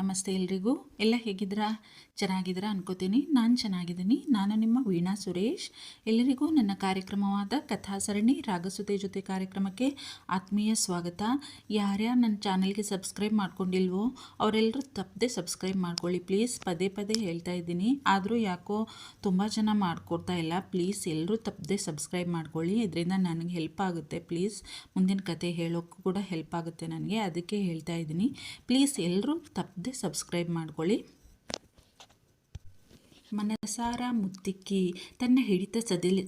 ನಮಸ್ತೆ ಎಲ್ರಿಗೂ. ಎಲ್ಲ ಹೇಗಿದ್ದೀರಾ? ಚೆನ್ನಾಗಿದ್ದೀರಾ ಅನ್ಕೋತೀನಿ. ನಾನು ಚೆನ್ನಾಗಿದ್ದೀನಿ. ನಾನು ನಿಮ್ಮ ವೀಣಾ ಸುರೇಶ್. ಎಲ್ಲರಿಗೂ ನನ್ನ ಕಾರ್ಯಕ್ರಮವಾದ ಕಥಾ ಸರಣಿ ರಾಗಸುತೆ ಜೊತೆ ಕಾರ್ಯಕ್ರಮಕ್ಕೆ ಆತ್ಮೀಯ ಸ್ವಾಗತ. ಯಾರ್ಯಾರು ನನ್ನ ಚಾನಲ್ಗೆ ಸಬ್ಸ್ಕ್ರೈಬ್ ಮಾಡ್ಕೊಂಡಿಲ್ವೋ ಅವರೆಲ್ಲರೂ ತಪ್ಪದೆ ಸಬ್ಸ್ಕ್ರೈಬ್ ಮಾಡ್ಕೊಳ್ಳಿ ಪ್ಲೀಸ್. ಪದೇ ಪದೇ ಹೇಳ್ತಾ ಇದ್ದೀನಿ, ಆದರೂ ಯಾಕೋ ತುಂಬ ಜನ ಮಾಡ್ಕೊಡ್ತಾ ಇಲ್ಲ. ಪ್ಲೀಸ್ ಎಲ್ಲರೂ ತಪ್ಪದೆ ಸಬ್ಸ್ಕ್ರೈಬ್ ಮಾಡ್ಕೊಳ್ಳಿ. ಇದರಿಂದ ನನಗೆ ಹೆಲ್ಪ್ ಆಗುತ್ತೆ. ಪ್ಲೀಸ್ ಮುಂದಿನ ಕತೆ ಹೇಳೋಕ್ಕೂ ಕೂಡ ಹೆಲ್ಪ್ ಆಗುತ್ತೆ ನನಗೆ, ಅದಕ್ಕೆ ಹೇಳ್ತಾ ಇದ್ದೀನಿ. ಪ್ಲೀಸ್ ಎಲ್ಲರೂ ತಪ್ಪದೆ ಸಬ್ಸ್ಕ್ರೈಬ್ ಮಾಡ್ಕೊಳ್ಳಿ. ಮನಸಾರ ಮುತ್ತಿಕ್ಕಿ ತನ್ನ ಹಿಡಿತ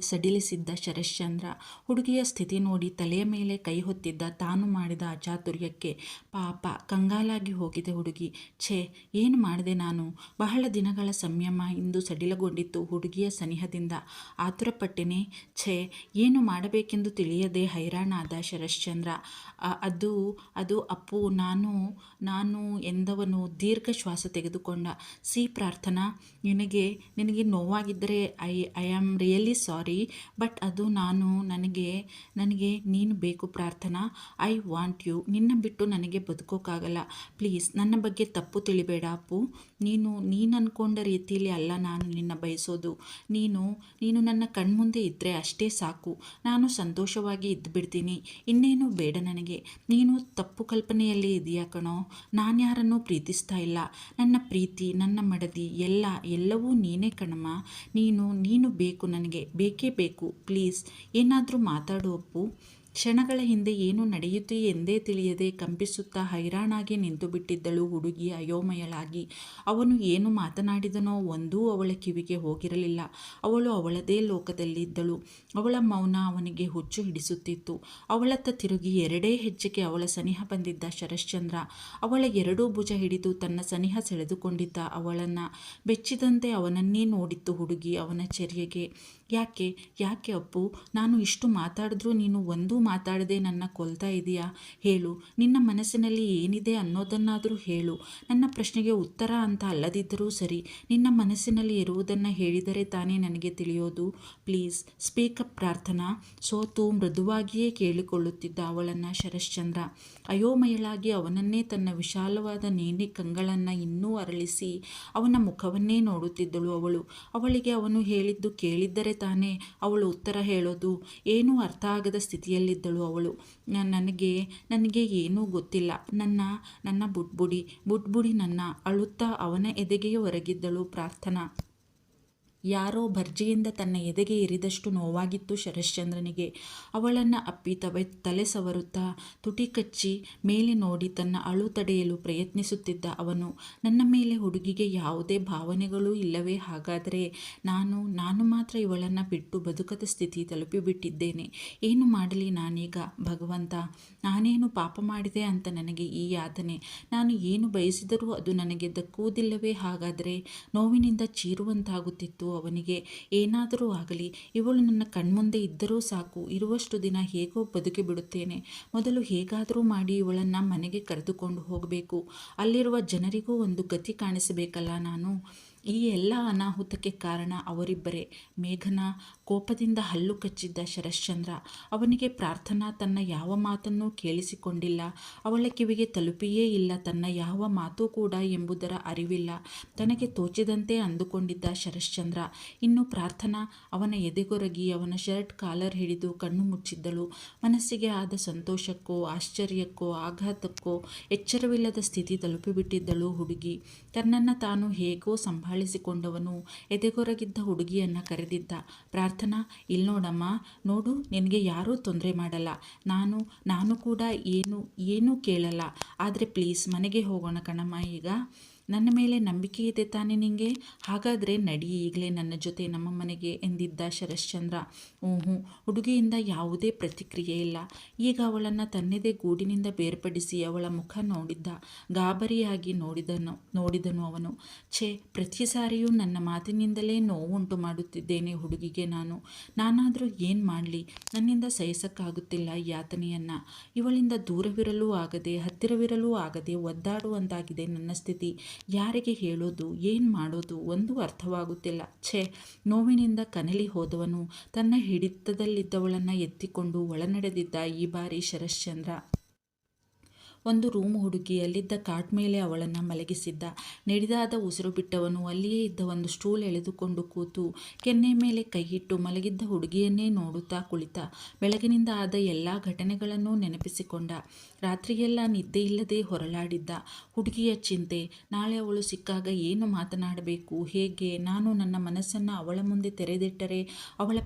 ಸಡಿಲಿಸಿದ್ದ ಶರಶ್ಚಂದ್ರ ಹುಡುಗಿಯ ಸ್ಥಿತಿ ನೋಡಿ ತಲೆಯ ಮೇಲೆ ಕೈ ಹೊತ್ತಿದ್ದ. ತಾನು ಮಾಡಿದ ಅಚಾತುರ್ಯಕ್ಕೆ ಪಾಪ ಕಂಗಾಲಾಗಿ ಹೋಗಿದೆ ಹುಡುಗಿ. ಛೇ, ಏನು ಮಾಡಿದೆ ನಾನು? ಬಹಳ ದಿನಗಳ ಸಂಯಮ ಇಂದು ಸಡಿಲಗೊಂಡಿತ್ತು ಹುಡುಗಿಯ ಸನಿಹದಿಂದ. ಆತುರಪಟ್ಟೆನೆ. ಛೇ, ಏನು ಮಾಡಬೇಕೆಂದು ತಿಳಿಯದೆ ಹೈರಾಣಾದ ಶರಶ್ಚಂದ್ರ. ಅದು ಅಪ್ಪು, ನಾನು ಎಂದವನು ದೀರ್ಘ ಶ್ವಾಸ ತೆಗೆದುಕೊಂಡ. ಪ್ರಾರ್ಥನಾ, ನಿನಗೆ ನೋವಾಗಿದ್ದರೆ I am really sorry, but ಅದು ನನಗೆ ನೀನು ಬೇಕು ಪ್ರಾರ್ಥನಾ. I want you. ನಿನ್ನ ಬಿಟ್ಟು ನನಗೆ ಬದುಕೋಕ್ಕಾಗಲ್ಲ. ಪ್ಲೀಸ್ ನನ್ನ ಬಗ್ಗೆ ತಪ್ಪು ತಿಳಿಬೇಡ ಅಪ್ಪು. ನೀನು ಅಂದ್ಕೊಂಡ ರೀತಿಯಲ್ಲಿ ಅಲ್ಲ ನಾನು ನಿನ್ನ ಬಯಸೋದು. ನೀನು ನನ್ನ ಕಣ್ಮುಂದೆ ಇದ್ದರೆ ಅಷ್ಟೇ ಸಾಕು. ನಾನು ಸಂತೋಷವಾಗಿ ಇದ್ದುಬಿಡ್ತೀನಿ. ಇನ್ನೇನು ಬೇಡ ನನಗೆ. ನೀನು ತಪ್ಪು ಕಲ್ಪನೆಯಲ್ಲಿ ಇದೆಯಾ ಕಣೋ. ನಾನು ಯಾರನ್ನೂ ಪ್ರೀತಿಸ್ತಾ ಇಲ್ಲ. ನನ್ನ ಪ್ರೀತಿ, ನನ್ನ ಮಡದಿ ಎಲ್ಲವೂ ನೀನೇ ಕಣಮ್ಮ. ನೀನು ಬೇಕು ನನಗೆ, ಬೇಕೇ ಬೇಕು. ಪ್ಲೀಸ್ ಏನಾದರೂ ಮಾತಾಡು ಅಪ್ಪು. ಕ್ಷಣಗಳ ಹಿಂದೆ ಏನು ನಡೆಯಿತು ಎಂದೇ ತಿಳಿಯದೆ ಕಂಪಿಸುತ್ತಾ ಹೈರಾಣಾಗಿ ನಿಂತು ಬಿಟ್ಟಿದ್ದಳು ಹುಡುಗಿ ಅಯೋಮಯಳಾಗಿ. ಅವನು ಏನು ಮಾತನಾಡಿದನೋ ಒಂದೂ ಅವಳ ಕಿವಿಗೆ ಹೋಗಿರಲಿಲ್ಲ. ಅವಳು ಅವಳದೇ ಲೋಕದಲ್ಲಿದ್ದಳು. ಅವಳ ಮೌನ ಅವನಿಗೆ ಹುಚ್ಚು ಹಿಡಿಸುತ್ತಿತ್ತು. ಅವಳತ್ತ ತಿರುಗಿ ಎರಡೇ ಹೆಜ್ಜೆಗೆ ಅವಳ ಸನಿಹ ಬಂದಿದ್ದ ಶರಶ್ಚಂದ್ರ ಅವಳ ಎರಡೂ ಭುಜ ಹಿಡಿದು ತನ್ನ ಸನಿಹ ಸೆಳೆದುಕೊಂಡಿದ್ದ. ಅವಳನ್ನು ಬೆಚ್ಚಿದಂತೆ ಅವನನ್ನೇ ನೋಡಿತ್ತು ಹುಡುಗಿ. ಅವನ ಚರ್ಯೆಗೆ ಯಾಕೆ ಅಪ್ಪು, ನಾನು ಇಷ್ಟು ಮಾತಾಡಿದ್ರೂ ನೀನು ಒಂದೂ ಮಾತಾಡದೆ ನನ್ನ ಕೊಲ್ತಾ ಇದೆಯಾ? ಹೇಳು, ನಿನ್ನ ಮನಸ್ಸಿನಲ್ಲಿ ಏನಿದೆ ಅನ್ನೋದನ್ನಾದರೂ ಹೇಳು. ನನ್ನ ಪ್ರಶ್ನೆಗೆ ಉತ್ತರ ಅಂತ ಅಲ್ಲದಿದ್ದರೂ ಸರಿ, ನಿನ್ನ ಮನಸ್ಸಿನಲ್ಲಿ ಇರುವುದನ್ನು ಹೇಳಿದರೆ ತಾನೇ ನನಗೆ ತಿಳಿಯೋದು. ಪ್ಲೀಸ್ ಸ್ಪೀಕಪ್ ಪ್ರಾರ್ಥನಾ. ಸೋತು ಮೃದುವಾಗಿಯೇ ಕೇಳಿಕೊಳ್ಳುತ್ತಿದ್ದ ಅವಳನ್ನು ಶರಶ್ಚಂದ್ರ ಅಯೋಮಯಳಾಗಿ ಅವನನ್ನೇ ತನ್ನ ವಿಶಾಲವಾದ ನೇಣಿ ಕಂಗಳನ್ನು ಇನ್ನೂ ಅರಳಿಸಿ ಅವನ ಮುಖವನ್ನೇ ನೋಡುತ್ತಿದ್ದಳು ಅವಳು. ಅವಳಿಗೆ ಅವನು ಹೇಳಿದ್ದು ಕೇಳಿದ್ದರೆ ತಾನೇ ಅವಳು ಉತ್ತರ ಹೇಳೋದು. ಏನೂ ಅರ್ಥ ಆಗದ ಸ್ಥಿತಿಯಲ್ಲಿದ್ದಳು ಅವಳು. ನನಗೆ ಏನೂ ಗೊತ್ತಿಲ್ಲ. ನನ್ನ ಬುಡ್ಬುಡಿ ನನ್ನ ಅಳುತ್ತಾ ಅವನ ಎದೆಗೆ ಒರಗಿದ್ದಳು ಪ್ರಾರ್ಥನಾ. ಯಾರೋ ಭರ್ಜಿಯಿಂದ ತನ್ನ ಎದೆಗೆ ಇರಿದಷ್ಟು ನೋವಾಗಿತ್ತು ಶರಶ್ಚಂದ್ರನಿಗೆ. ಅವಳನ್ನು ಅಪ್ಪಿ ತಲೆ ಸವರುತ್ತಾ ತುಟಿ ಕಚ್ಚಿ ಮೇಲೆ ನೋಡಿ ತನ್ನ ಅಳು ತಡೆಯಲು ಪ್ರಯತ್ನಿಸುತ್ತಿದ್ದ ಅವನು. ನನ್ನ ಮೇಲೆ ಹುಡುಗಿಗೆ ಯಾವುದೇ ಭಾವನೆಗಳೂ ಇಲ್ಲವೇ? ಹಾಗಾದರೆ ನಾನು ಮಾತ್ರ ಇವಳನ್ನು ಬಿಟ್ಟು ಬದುಕದ ಸ್ಥಿತಿ ತಲುಪಿಬಿಟ್ಟಿದ್ದೇನೆ. ಏನು ಮಾಡಲಿ ನಾನೀಗ? ಭಗವಂತ, ನಾನೇನು ಪಾಪ ಮಾಡಿದೆ ಅಂತ ನನಗೆ ಈ ಯಾತನೆ? ನಾನು ಏನು ಬಯಸಿದರೂ ಅದು ನನಗೆ ದಕ್ಕುವುದಿಲ್ಲವೇ? ಹಾಗಾದರೆ ನೋವಿನಿಂದ ಚೀರುವಂತಾಗುತ್ತಿತ್ತು ಅವನಿಗೆ. ಏನಾದರೂ ಆಗಲಿ, ಇವಳು ನನ್ನ ಕಣ್ಮುಂದೆ ಇದ್ದರೂ ಸಾಕು. ಇರುವಷ್ಟು ದಿನ ಹೇಗೋ ಬದುಕಿ ಬಿಡುತ್ತೇನೆ. ಮೊದಲು ಹೇಗಾದರೂ ಮಾಡಿ ಇವಳನ್ನು ಮನೆಗೆ ಕರೆದುಕೊಂಡು ಹೋಗಬೇಕು. ಅಲ್ಲಿರುವ ಜನರಿಗೂ ಒಂದು ಗತಿ ಕಾಣಿಸಬೇಕಲ್ಲ ನಾನು. ಈ ಎಲ್ಲ ಅನಾಹುತಕ್ಕೆ ಕಾರಣ ಅವರಿಬ್ಬರೇ. ಮೇಘನಾ. ಕೋಪದಿಂದ ಹಲ್ಲು ಕಚ್ಚಿದ್ದ ಶರಶ್ಚಂದ್ರ. ಅವನಿಗೆ ಪ್ರಾರ್ಥನಾ ತನ್ನ ಯಾವ ಮಾತನ್ನೂ ಕೇಳಿಸಿಕೊಂಡಿಲ್ಲ. ಅವಳ ಕಿವಿಗೆ ತಲುಪಿಯೇ ಇಲ್ಲ ತನ್ನ ಯಾವ ಮಾತು ಕೂಡ ಎಂಬುದರ ಅರಿವಿಲ್ಲ. ತನಗೆ ತೋಚಿದಂತೆ ಅಂದುಕೊಂಡಿದ್ದ ಶರಶ್ಚಂದ್ರ. ಇನ್ನು ಪ್ರಾರ್ಥನಾ ಅವನ ಎದೆಗೊರಗಿ ಅವನ ಶರ್ಟ್ ಕಾಲರ್ ಹಿಡಿದು ಕಣ್ಣು ಮುಚ್ಚಿದ್ದಳು. ಮನಸ್ಸಿಗೆ ಆದ ಸಂತೋಷಕ್ಕೋ ಆಶ್ಚರ್ಯಕ್ಕೋ ಆಘಾತಕ್ಕೋ ಎಚ್ಚರವಿಲ್ಲದ ಸ್ಥಿತಿ ತಲುಪಿಬಿಟ್ಟಿದ್ದಳು ಹುಡುಗಿ. ತನ್ನನ್ನು ತಾನು ಹೇಗೋ ಸಂಭಾಳಿಸಿಕೊಂಡವನು ಎದೆಗೊರಗಿದ್ದ ಹುಡುಗಿಯನ್ನು ಕರೆದಿದ್ದ. ಪ್ರಾರ್ಥನಾ, ಇಲ್ಲಿ ನೋಡಮ್ಮ, ನೋಡು, ನಿನಗೆ ಯಾರೂ ತೊಂದರೆ ಮಾಡಲ್ಲ. ನಾನು ಕೂಡ ಏನೂ ಕೇಳಲ್ಲ. ಆದರೆ ಪ್ಲೀಸ್ ಮನೆಗೆ ಹೋಗೋಣ ಕಣಮ್ಮ ಈಗ. ನನ್ನ ಮೇಲೆ ನಂಬಿಕೆ ಇದೆ ತಾನೇ ನಿನಗೆ? ಹಾಗಾದರೆ ನಡಿ ಈಗಲೇ ನನ್ನ ಜೊತೆ ನಮ್ಮ ಮನೆಗೆ ಎಂದಿದ್ದ ಶರಶ್ಚಂದ್ರ. ಹುಡುಗಿಯಿಂದ ಯಾವುದೇ ಪ್ರತಿಕ್ರಿಯೆ ಇಲ್ಲ. ಈಗ ಅವಳನ್ನು ತನ್ನದೇ ಗೂಡಿನಿಂದ ಬೇರ್ಪಡಿಸಿ ಅವಳ ಮುಖ ನೋಡಿದ್ದ. ಗಾಬರಿಯಾಗಿ ನೋಡಿದನು ಅವನು. ಛೇ, ಪ್ರತಿ ಸಾರಿಯೂ ನನ್ನ ಮಾತಿನಿಂದಲೇ ನೋವುಂಟು ಮಾಡುತ್ತಿದ್ದೇನೆ ಹುಡುಗಿಗೆ ನಾನಾದರೂ ಏನು ಮಾಡಲಿ? ನನ್ನಿಂದ ಸಹಿಸಕ್ಕಾಗುತ್ತಿಲ್ಲ ಈ ಯಾತನೆಯನ್ನು. ಇವಳಿಂದ ದೂರವಿರಲೂ ಆಗದೆ ಹತ್ತಿರವಿರಲೂ ಆಗದೆ ಒದ್ದಾಡುವಂತಾಗಿದೆ ನನ್ನ ಸ್ಥಿತಿ. ಯಾರಿಗೆ ಹೇಳೋದು, ಏನು ಮಾಡೋದು ಒಂದೂ ಅರ್ಥವಾಗುತ್ತಿಲ್ಲ. ಛೇ, ನೋವಿನಿಂದ ಕನಲಿ ಹೋದವನು ತನ್ನ ಹಿಡಿತದಲ್ಲಿದ್ದವಳನ್ನು ಎತ್ತಿಕೊಂಡು ಒಳನಡೆದಿದ್ದ ಈ ಬಾರಿ ಶರಶ್ಚಂದ್ರ. ಒಂದು ರೂಮ್ ಹುಡುಕಿ ಅಲ್ಲಿದ್ದ ಕಾಟ್ ಮೇಲೆ ಅವಳನ್ನು ಮಲಗಿಸಿದ್ದ. ನಡೆದಾದ ಉಸಿರು ಬಿಟ್ಟವನು ಅಲ್ಲಿಯೇ ಇದ್ದ ಒಂದು ಸ್ಟೂಲ್ ಎಳೆದುಕೊಂಡು ಕೂತು ಕೆನ್ನೆ ಮೇಲೆ ಕೈಯಿಟ್ಟು ಮಲಗಿದ್ದ ಹುಡುಗಿಯನ್ನೇ ನೋಡುತ್ತಾ ಕುಳಿತ. ಬೆಳಗಿನಿಂದ ಆದ ಎಲ್ಲ ಘಟನೆಗಳನ್ನೂ ನೆನಪಿಸಿಕೊಂಡ. ರಾತ್ರಿಯೆಲ್ಲ ನಿದ್ದೆಯಿಲ್ಲದೆ ಹೊರಳಾಡಿದ್ದ. ಹುಡುಗಿಯ ಚಿಂತೆ, ನಾಳೆ ಅವಳು ಸಿಕ್ಕಾಗ ಏನು ಮಾತನಾಡಬೇಕು, ಹೇಗೆ, ನಾನು ನನ್ನ ಮನಸ್ಸನ್ನು ಅವಳ ಮುಂದೆ ತೆರೆದಿಟ್ಟರೆ ಅವಳ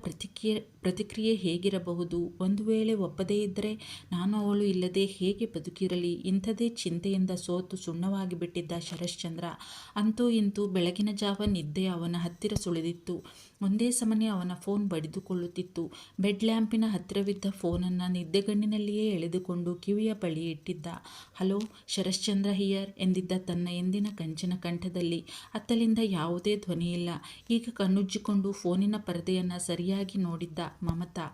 ಪ್ರತಿಕ್ರಿಯೆ ಹೇಗಿರಬಹುದು, ಒಂದು ವೇಳೆ ಒಪ್ಪದೇ ಇದ್ದರೆ ನಾನು ಅವಳು ಇಲ್ಲದೆ ಹೇಗೆ ಬದುಕಿರಲಿ, ಇಂಥದೇ ಚಿಂತೆಯಿಂದ ಸೋತು ಸುಣ್ಣವಾಗಿ ಬಿಟ್ಟಿದ್ದ ಶರಶ್ಚಂದ್ರ. ಅಂತೂ ಇಂತೂ ಬೆಳಗಿನ ಜಾವ ನಿದ್ದೆ ಅವನ ಹತ್ತಿರ ಸುಳಿದಿತ್ತು. ಒಂದೇ ಸಮನೆ ಅವನ ಫೋನ್ ಬಡಿದುಕೊಳ್ಳುತ್ತಿತ್ತು. ಬೆಡ್ ಲ್ಯಾಂಪಿನ ಹತ್ತಿರವಿದ್ದ ಫೋನನ್ನು ನಿದ್ದೆಗಣ್ಣಿನಲ್ಲಿಯೇ ಎಳೆದುಕೊಂಡು ಕಿವಿಯ ಬಳಿ ಇಟ್ಟಿದ್ದ. ಹಲೋ, ಶರಶ್ಚಂದ್ರ ಹಿಯರ್ ಎಂದಿದ್ದ ತನ್ನ ಎಂದಿನ ಕಂಚಿನ ಕಂಠದಲ್ಲಿ. ಅತ್ತಲಿಂದ ಯಾವುದೇ ಧ್ವನಿಯಿಲ್ಲ. ಈಗ ಕಣ್ಣುಜ್ಜಿಕೊಂಡು ಫೋನಿನ ಪರದೆಯನ್ನು ಸರಿಯಾಗಿ ನೋಡಿದ್ದ ಮಮತಾ.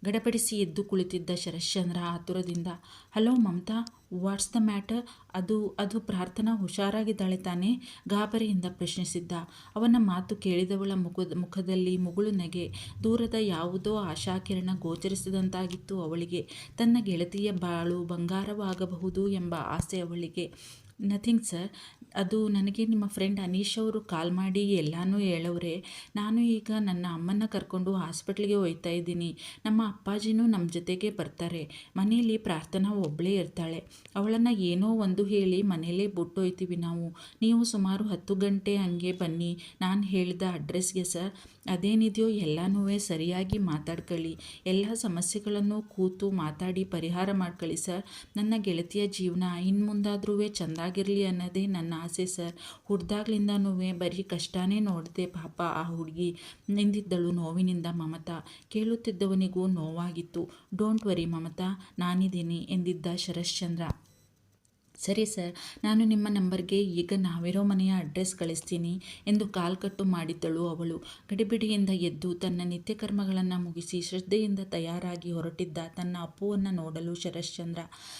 ಗಡಬಡಿಸಿ ಎದ್ದು ಕುಳಿತಿದ್ದ ಶರಶ್ಚಂದ್ರ ಆತುರದಿಂದ, hello Mamata, what's the matter? ಅದು ಪ್ರಾರ್ಥನಾ ಹುಷಾರಾಗಿದ್ದಾಳೆ ತಾನೇ? ಗಾಬರಿಯಿಂದ ಪ್ರಶ್ನಿಸಿದ್ದ. ಅವನ ಮಾತು ಕೇಳಿದವಳ ಮುಖದಲ್ಲಿ ಮುಗುಳು ನಗೆ. ದೂರದ ಯಾವುದೋ ಆಶಾಕಿರಣ ಗೋಚರಿಸಿದಂತಾಗಿತ್ತು ಅವಳಿಗೆ. ತನ್ನ ಗೆಳತಿಯ ಬಾಳು ಬಂಗಾರವಾಗಬಹುದು ಎಂಬ ಆಸೆ ಅವಳಿಗೆ. ನಥಿಂಗ್ ಸರ್, ಅದು ನನಗೆ ನಿಮ್ಮ ಫ್ರೆಂಡ್ ಅನೀಶ್ ಅವರು ಕಾಲ್ ಮಾಡಿ ಎಲ್ಲನೂ ಹೇಳವ್ರೆ. ನಾನು ಈಗ ನನ್ನ ಅಮ್ಮನ ಕರ್ಕೊಂಡು ಹಾಸ್ಪಿಟ್ಲಿಗೆ ಹೋಗ್ತಾ ಇದ್ದೀನಿ. ನಮ್ಮ ಅಪ್ಪಾಜಿನೂ ನಮ್ಮ ಜೊತೆಗೆ ಬರ್ತಾರೆ. ಮನೆಯಲ್ಲಿ ಪ್ರಾರ್ಥನಾ ಒಬ್ಬಳೇ ಇರ್ತಾಳೆ. ಅವಳನ್ನು ಏನೋ ಒಂದು ಹೇಳಿ ಮನೇಲೇ ಬಿಟ್ಟೋಯ್ತೀವಿ ನಾವು. ನೀವು ಸುಮಾರು 10 ಗಂಟೆ ಹಂಗೆ ಬನ್ನಿ, ನಾನು ಹೇಳಿದ ಅಡ್ರೆಸ್ಗೆ ಸರ್. ಅದೇನಿದೆಯೋ ಎಲ್ಲನೂ ಸರಿಯಾಗಿ ಮಾತಾಡ್ಕೊಳ್ಳಿ. ಎಲ್ಲ ಸಮಸ್ಯೆಗಳನ್ನು ಕೂತು ಮಾತಾಡಿ ಪರಿಹಾರ ಮಾಡ್ಕೊಳ್ಳಿ ಸರ್. ನನ್ನ ಗೆಳತಿಯ ಜೀವನ ಇನ್ನು ಮುಂದಾದ್ರೂ ಚೆಂದಾಗಿರಲಿ ಅನ್ನೋದೇ ನನ್ನ ಆಸೆ ಸರ್. ಹುಡ್ದಾಗ್ಲಿಂದನೂ ಬರೀ ಕಷ್ಟನೇ ನೋಡಿದೆ ಪಾಪ ಆ ಹುಡುಗಿ ಎಂದಿದ್ದಳು ನೋವಿನಿಂದ ಮಮತಾ. ಕೇಳುತ್ತಿದ್ದವನಿಗೂ ನೋವಾಗಿತ್ತು. ಡೋಂಟ್ ವರಿ ಮಮತಾ, ನಾನಿದ್ದೀನಿ ಎಂದಿದ್ದ ಶರಶ್ಚಂದ್ರ. ಸರಿ ಸರ್, ನಾನು ನಿಮ್ಮ ನಂಬರ್ಗೆ ಈಗ ನಾವಿರೋ ಮನೆಯ ಅಡ್ರೆಸ್ ಕಳಿಸ್ತೀನಿ ಎಂದು ಕಾಲ್ಕಟ್ಟು ಮಾಡಿದ್ದಳು ಅವಳು. ಗಡಿಬಿಡಿಯಿಂದ ಎದ್ದು ತನ್ನ ನಿತ್ಯ ಕರ್ಮಗಳನ್ನು ಮುಗಿಸಿ ಶ್ರದ್ಧೆಯಿಂದ ತಯಾರಾಗಿ ಹೊರಟಿದ್ದ ತನ್ನ ಅಪ್ಪುವನ್ನು ನೋಡಲು ಶರಶ್ಚಂದ್ರ.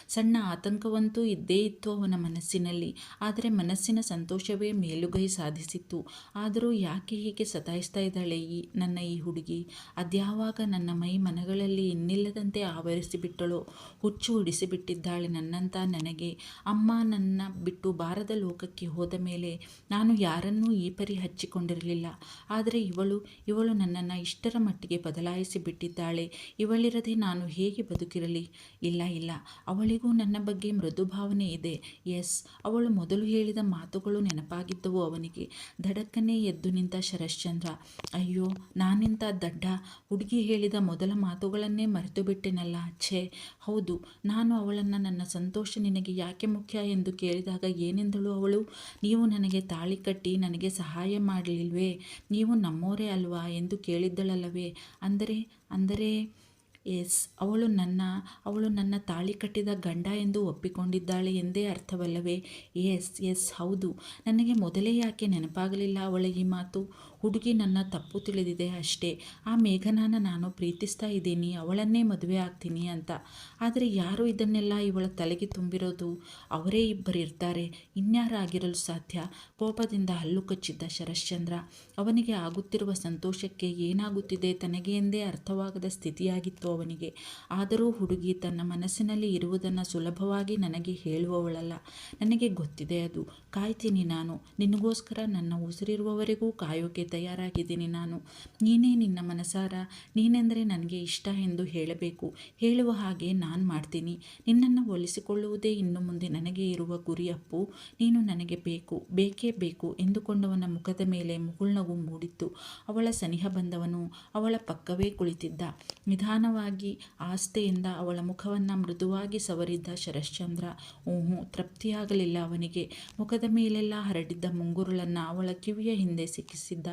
ಸಣ್ಣ ಆತಂಕವಂತೂ ಇದ್ದೇ ಇತ್ತು ಅವನ ಮನಸ್ಸಿನಲ್ಲಿ. ಆದರೆ ಮನಸ್ಸಿನ ಸಂತೋಷವೇ ಮೇಲುಗೈ ಸಾಧಿಸಿತ್ತು. ಆದರೂ ಯಾಕೆ ಹೀಗೆ ಸತಾಯಿಸ್ತಾ ಇದ್ದಾಳೆ ನನ್ನ ಈ ಹುಡುಗಿ? ಅದ್ಯಾವಾಗ ನನ್ನ ಮೈ ಮನಗಳಲ್ಲಿ ಇನ್ನಿಲ್ಲದಂತೆ ಆವರಿಸಿಬಿಟ್ಟಳೋ? ಹುಚ್ಚು ಹೊಡಿಸಿಬಿಟ್ಟಿದ್ದಾಳೆ ನನ್ನಂತ ನನಗೆ. ಅಮ್ಮ ನನ್ನ ಬಿಟ್ಟು ಬಾರದ ಲೋಕಕ್ಕೆ ಹೋದ ಮೇಲೆ ನಾನು ಯಾರನ್ನೂ ಈ ಪರಿ ಹಚ್ಚಿಕೊಂಡಿರಲಿಲ್ಲ. ಆದರೆ ಇವಳು ನನ್ನನ್ನು ಇಷ್ಟರ ಮಟ್ಟಿಗೆ ಬದಲಾಯಿಸಿ ಬಿಟ್ಟಿದ್ದಾಳೆ. ಇವಳಿರದೆ ನಾನು ಹೇಗೆ ಬದುಕಿರಲಿ? ಇಲ್ಲ, ಅವಳಿಗೂ ನನ್ನ ಬಗ್ಗೆ ಮೃದು ಭಾವನೆ ಇದೆ. ಎಸ್, ಅವಳು ಮೊದಲು ಹೇಳಿದ ಮಾತುಗಳು ನೆನಪಾಗಿದ್ದವು ಅವನಿಗೆ. ಧಡಕ್ಕನೆ ಎದ್ದು ನಿಂತ ಶರಶ್ಚಂದ್ರ. ಅಯ್ಯೋ, ನಾನೆಂಥ ದಡ್ಡ! ಹುಡುಗಿ ಹೇಳಿದ ಮೊದಲ ಮಾತುಗಳನ್ನೇ ಮರೆತು ಬಿಟ್ಟೆನಲ್ಲ. ಛೇ, ಹೌದು, ನಾನು ಅವಳನ್ನು ನನ್ನ ಸಂತೋಷ ನಿನಗೆ ಯಾಕೆ ಮುಖ್ಯ ಎಂದು ಕೇಳಿದಾಗ ಏನೆಂದಳು ಅವಳು? ನೀವು ನನಗೆ ತಾಳಿ ಕಟ್ಟಿ ನನಗೆ ಸಹಾಯ ಮಾಡಲಿಲ್ವೇ? ನೀವು ನಮ್ಮೋರೇ ಅಲ್ವಾ ಎಂದು ಕೇಳಿದ್ದಳಲ್ಲವೇ? ಅಂದರೆ ಎಸ್, ಅವಳು ನನ್ನ ತಾಳಿ ಕಟ್ಟಿದ ಗಂಡ ಎಂದು ಒಪ್ಪಿಕೊಂಡಿದ್ದಾಳೆ ಎಂದೇ ಅರ್ಥವಲ್ಲವೇ? ಎಸ್, ಹೌದು. ನನಗೆ ಮೊದಲೇ ಯಾಕೆ ನೆನಪಾಗಲಿಲ್ಲ ಅವಳ ಈ ಮಾತು? ಹುಡುಗಿ ನನ್ನ ತಪ್ಪು ತಿಳಿದಿದೆ ಅಷ್ಟೇ. ಆ ಮೇಘನಾನ ನಾನು ಪ್ರೀತಿಸ್ತಾ ಇದ್ದೀನಿ, ಅವಳನ್ನೇ ಮದುವೆ ಆಗ್ತೀನಿ ಅಂತ. ಆದರೆ ಯಾರು ಇದನ್ನೆಲ್ಲ ಇವಳ ತಲೆಗೆ ತುಂಬಿರೋದು? ಅವರೇ ಇಬ್ಬರು ಇರ್ತಾರೆ, ಇನ್ಯಾರಾಗಿರಲು ಸಾಧ್ಯ? ಕೋಪದಿಂದ ಹಲ್ಲು ಕಚ್ಚಿದ್ದ ಶರಶ್ಚಂದ್ರ. ಅವನಿಗೆ ಆಗುತ್ತಿರುವ ಸಂತೋಷಕ್ಕೆ ಏನಾಗುತ್ತಿದೆ ತನಗೆ ಎಂದೇ ಅರ್ಥವಾಗದ ಸ್ಥಿತಿಯಾಗಿತ್ತು ಅವನಿಗೆ. ಆದರೂ ಹುಡುಗಿ ತನ್ನ ಮನಸ್ಸಿನಲ್ಲಿ ಇರುವುದನ್ನು ಸುಲಭವಾಗಿ ನನಗೆ ಹೇಳುವವಳಲ್ಲ. ನನಗೆ ಗೊತ್ತಿದೆ ಅದು. ಕಾಯ್ತೀನಿ ನಾನು. ನಿನಗೋಸ್ಕರ ನನ್ನ ಉಸಿರಿರುವವರೆಗೂ ಕಾಯೋಕೆ ತಯಾರಾಗಿದ್ದೀನಿ ನಾನು. ನೀನೇ ನಿನ್ನ ಮನಸಾರ ನೀನೆಂದರೆ ನನಗೆ ಇಷ್ಟ ಎಂದು ಹೇಳಬೇಕು. ಹೇಳುವ ಹಾಗೆ ನಾನು ಮಾಡ್ತೀನಿ. ನಿನ್ನನ್ನು ಒಲಿಸಿಕೊಳ್ಳುವುದೇ ಇನ್ನು ಮುಂದೆ ನನಗೆ ಇರುವ ಗುರಿ ಅಪ್ಪು. ನೀನು ನನಗೆ ಬೇಕೇ ಬೇಕು ಎಂದುಕೊಂಡವನ ಮುಖದ ಮೇಲೆ ಮುಗುಳ್ನಗು ಮೂಡಿತ್ತು. ಅವಳ ಸನಿಹ ಬಂದವನು ಅವಳ ಪಕ್ಕವೇ ಕುಳಿತಿದ್ದ. ನಿಧಾನವಾಗಿ ಆಸ್ಥೆಯಿಂದ ಅವಳ ಮುಖವನ್ನು ಮೃದುವಾಗಿ ಸವರಿದ್ದ ಶರಶ್ಚಂದ್ರ. ತೃಪ್ತಿಯಾಗಲಿಲ್ಲ ಅವನಿಗೆ. ಮುಖದ ಮೇಲೆಲ್ಲ ಹರಡಿದ್ದ ಮುಂಗುರುಳನ್ನು ಅವಳ ಕಿವಿಯ ಹಿಂದೆ ಸಿಕ್ಕಿಸಿದ್ದ.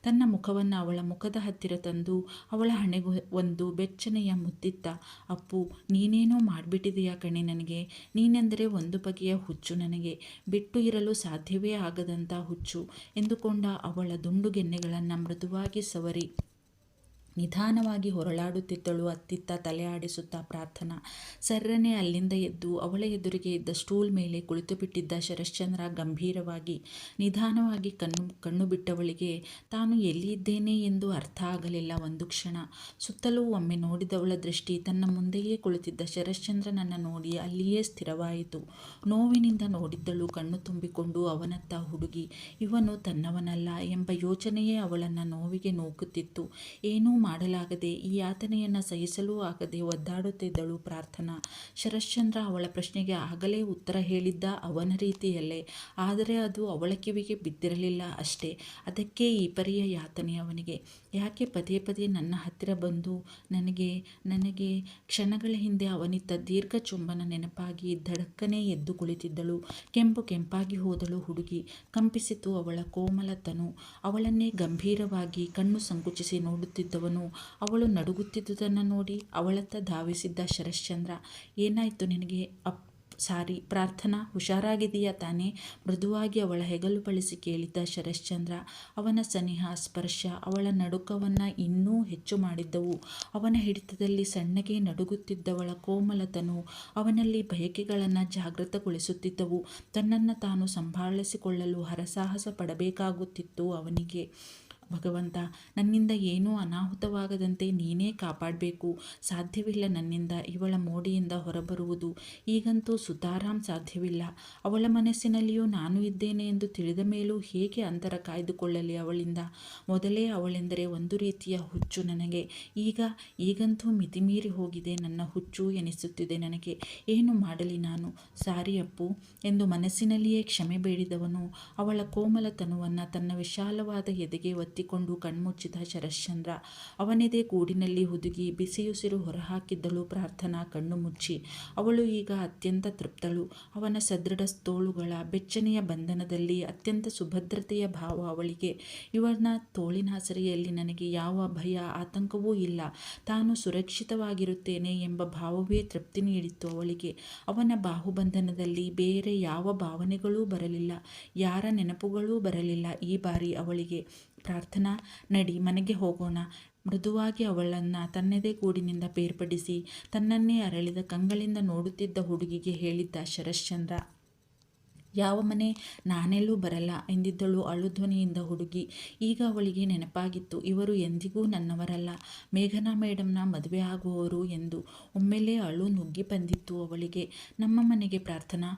ತನ್ನ ಮುಖವನ್ನು ಅವಳ ಮುಖದ ಹತ್ತಿರ ತಂದು ಅವಳ ಹಣೆಗೂ ಒಂದು ಬೆಚ್ಚನೆಯ ಮುತ್ತಿತ್ತ. ಅಪ್ಪು, ನೀನೇನೋ ಮಾಡಿಬಿಟ್ಟಿದೆಯಾ ಕಣೆ ನನಗೆ. ನೀನೆಂದರೆ ಒಂದು ಬಗೆಯ ಹುಚ್ಚು ನನಗೆ. ಬಿಟ್ಟು ಇರಲು ಸಾಧ್ಯವೇ ಆಗದಂಥ ಹುಚ್ಚು ಎಂದುಕೊಂಡ ಅವಳ ದುಂಡುಗೆನ್ನೆಗಳನ್ನು ಮೃದುವಾಗಿ ಸವರಿ ನಿಧಾನವಾಗಿ ಹೊರಳಾಡುತ್ತಿದ್ದಳು. ಅತ್ತಿತ್ತ ತಲೆ ಆಡಿಸುತ್ತಾ ಪ್ರಾರ್ಥನಾ. ಸರ್ರನೆ ಅಲ್ಲಿಂದ ಎದ್ದು ಅವಳ ಎದುರಿಗೆ ಇದ್ದ ಸ್ಟೂಲ್ ಮೇಲೆ ಕುಳಿತುಬಿಟ್ಟಿದ್ದ ಶರಶ್ಚಂದ್ರ ಗಂಭೀರವಾಗಿ ನಿಧಾನವಾಗಿ ಕಣ್ಣು ಬಿಟ್ಟವಳಿಗೆ ತಾನು ಎಲ್ಲಿ ಇದ್ದೇನೆ ಎಂದು ಅರ್ಥ ಆಗಲಿಲ್ಲ. ಒಂದು ಕ್ಷಣ ಸುತ್ತಲೂ ಒಮ್ಮೆ ನೋಡಿದವಳ ದೃಷ್ಟಿ ತನ್ನ ಮುಂದೆಯೇ ಕುಳಿತಿದ್ದ ಶರಶ್ಚಂದ್ರನನ್ನು ನೋಡಿ ಅಲ್ಲಿಯೇ ಸ್ಥಿರವಾಯಿತು. ನೋವಿನಿಂದ ನೋಡಿದ್ದಳು ಕಣ್ಣು ತುಂಬಿಕೊಂಡು ಅವನತ್ತ. ಹುಡುಗಿ ಇವನು ತನ್ನವನಲ್ಲ ಎಂಬ ಯೋಚನೆಯೇ ಅವಳನ್ನು ನೋವಿಗೆ ನೂಕುತ್ತಿತ್ತು. ಏನೂ ಮಾಡಲಾಗದೆ ಈ ಯಾತನೆಯನ್ನು ಸಹಿಸಲೂ ಆಗದೆ ಒದ್ದಾಡುತ್ತಿದ್ದಳು ಪ್ರಾರ್ಥನಾ. ಶರಶ್ಚಂದ್ರ ಅವಳ ಪ್ರಶ್ನೆಗೆ ಆಗಲೇ ಉತ್ತರ ಹೇಳಿದ್ದ ಅವನ ರೀತಿಯಲ್ಲೇ. ಆದರೆ ಅದು ಅವಳ ಕಿವಿಗೆ ಬಿದ್ದಿರಲಿಲ್ಲ ಅಷ್ಟೇ. ಅದಕ್ಕೆ ಈ ಪರಿಯ ಯಾತನೆ ಅವನಿಗೆ. ಯಾಕೆ ಪದೇ ಪದೇ ನನ್ನ ಹತ್ತಿರ ಬಂದು ನನಗೆ ಕ್ಷಣಗಳ ಹಿಂದೆ ಅವನಿತ್ತ ದೀರ್ಘ ಚುಂಬನ ನೆನಪಾಗಿ ಧಡಕ್ಕನೆ ಎದ್ದು ಕುಳಿತಿದ್ದಳು. ಕೆಂಪಾಗಿ ಹೋದಳು ಹುಡುಗಿ. ಕಂಪಿಸಿತು ಅವಳ ಕೋಮಲ ತನು. ಅವಳನ್ನೇ ಗಂಭೀರವಾಗಿ ಕಣ್ಣು ಸಂಕುಚಿಸಿ ನೋಡುತ್ತಿದ್ದವನು ಅವಳು ನಡುಗುತ್ತಿದ್ದುದನ್ನು ನೋಡಿ ಅವಳತ್ತ ಧಾವಿಸಿದ್ದ ಶರಶ್ಚಂದ್ರ. ಏನಾಯ್ತು ನಿನಗೆ? ಸಾರಿ ಪ್ರಾರ್ಥನಾ, ಹುಷಾರಾಗಿದೆಯಾ ತಾನೇ? ಮೃದುವಾಗಿ ಅವಳ ಹೆಗಲು ಬಳಸಿ ಕೇಳಿದ್ದ ಶರಶ್ಚಂದ್ರ. ಅವನ ಸನಿಹ ಸ್ಪರ್ಶ ಅವಳ ನಡುಕವನ್ನು ಇನ್ನೂ ಹೆಚ್ಚು ಮಾಡಿದ್ದವು. ಅವನ ಹಿಡಿತದಲ್ಲಿ ಸಣ್ಣಗೆ ನಡುಗುತ್ತಿದ್ದವಳ ಕೋಮಲತನು ಅವನಲ್ಲಿ ಬಯಕೆಗಳನ್ನು ಜಾಗೃತಗೊಳಿಸುತ್ತಿದ್ದವು. ತನ್ನನ್ನು ತಾನು ಸಂಭಾಳಿಸಿಕೊಳ್ಳಲು ಹರಸಾಹಸ ಪಡಬೇಕಾಗುತ್ತಿತ್ತು ಅವನಿಗೆ. ಭಗವಂತ, ನನ್ನಿಂದ ಏನೂ ಅನಾಹುತವಾಗದಂತೆ ನೀನೇ ಕಾಪಾಡಬೇಕು. ಸಾಧ್ಯವಿಲ್ಲ ನನ್ನಿಂದ ಇವಳ ಮೋಡಿಯಿಂದ ಹೊರಬರುವುದು. ಈಗಂತೂ ಸುತಾರಾಮ್ ಸಾಧ್ಯವಿಲ್ಲ. ಅವಳ ಮನಸ್ಸಿನಲ್ಲಿಯೂ ನಾನು ಇದ್ದೇನೆ ಎಂದು ತಿಳಿದ ಮೇಲೂ ಹೇಗೆ ಅಂತರ ಕಾಯ್ದುಕೊಳ್ಳಲಿ ಅವಳಿಂದ? ಮೊದಲೇ ಅವಳೆಂದರೆ ಒಂದು ರೀತಿಯ ಹುಚ್ಚು ನನಗೆ. ಈಗಂತೂ ಮಿತಿಮೀರಿ ಹೋಗಿದೆ ನನ್ನ ಹುಚ್ಚು ಎನಿಸುತ್ತಿದೆ ನನಗೆ. ಏನು ಮಾಡಲಿ ನಾನು? ಸಾರಿ ಅಪ್ಪು ಎಂದು ಮನಸ್ಸಿನಲ್ಲಿಯೇ ಕ್ಷಮೆ ಬೇಡಿದವನು ಅವಳ ಕೋಮಲ ತನುವನ್ನು ತನ್ನ ವಿಶಾಲವಾದ ಎದೆಗೆ ಒತ್ತಿಕೊಂಡು ಕಣ್ಮುಚ್ಚಿದ ಶರಶ್ಚಂದ್ರ. ಅವನೆದೆ ಗೂಡಿನಲ್ಲಿ ಹುದುಗಿ ಬಿಸಿಯುಸಿರು ಹೊರಹಾಕಿದ್ದಳು ಪ್ರಾರ್ಥನಾ ಕಣ್ಣು ಮುಚ್ಚಿ. ಅವಳು ಈಗ ಅತ್ಯಂತ ತೃಪ್ತಳು. ಅವನ ಸದೃಢ ತೋಳುಗಳ ಬೆಚ್ಚನೆಯ ಬಂಧನದಲ್ಲಿ ಅತ್ಯಂತ ಸುಭದ್ರತೆಯ ಭಾವ ಅವಳಿಗೆ. ಇವನ ತೋಳಿನಾಸರೆಯಲ್ಲಿ ನನಗೆ ಯಾವ ಭಯ ಆತಂಕವೂ ಇಲ್ಲ. ತಾನು ಸುರಕ್ಷಿತವಾಗಿರುತ್ತೇನೆ ಎಂಬ ಭಾವವೇ ತೃಪ್ತಿ ನೀಡಿತ್ತು ಅವಳಿಗೆ. ಅವನ ಬಾಹುಬಂಧನದಲ್ಲಿ ಬೇರೆ ಯಾವ ಭಾವನೆಗಳೂ ಬರಲಿಲ್ಲ. ಯಾರ ನೆನಪುಗಳೂ ಬರಲಿಲ್ಲ ಈ ಬಾರಿ ಅವಳಿಗೆ. ಪ್ರಾರ್ಥನಾ, ನಡಿ ಮನೆಗೆ ಹೋಗೋಣ. ಮೃದುವಾಗಿ ಅವಳನ್ನು ತನ್ನೆದೆ ಗೂಡಿನಿಂದ ಬೇರ್ಪಡಿಸಿ ತನ್ನನ್ನೇ ಅರಳಿದ ಕಂಗಳಿಂದ ನೋಡುತ್ತಿದ್ದ ಹುಡುಗಿಗೆ ಹೇಳಿದ್ದ ಶರಶ್ಚಂದ್ರ. ಯಾವ ಮನೆ? ನಾನೆಲ್ಲೂ ಬರಲ್ಲ ಎಂದಿದ್ದಳು ಅಳುಧ್ವನಿಯಿಂದ ಹುಡುಗಿ. ಈಗ ಅವಳಿಗೆ ನೆನಪಾಗಿತ್ತು, ಇವರು ಎಂದಿಗೂ ನನ್ನವರಲ್ಲ, ಮೇಘನಾ ಮೇಡಮ್ನ ಮದುವೆ ಆಗುವವರು ಎಂದು. ಒಮ್ಮೆಲೇ ಅಳು ನುಗ್ಗಿ ಬಂದಿತ್ತು ಅವಳಿಗೆ. ನಮ್ಮ ಮನೆಗೆ ಪ್ರಾರ್ಥನಾ?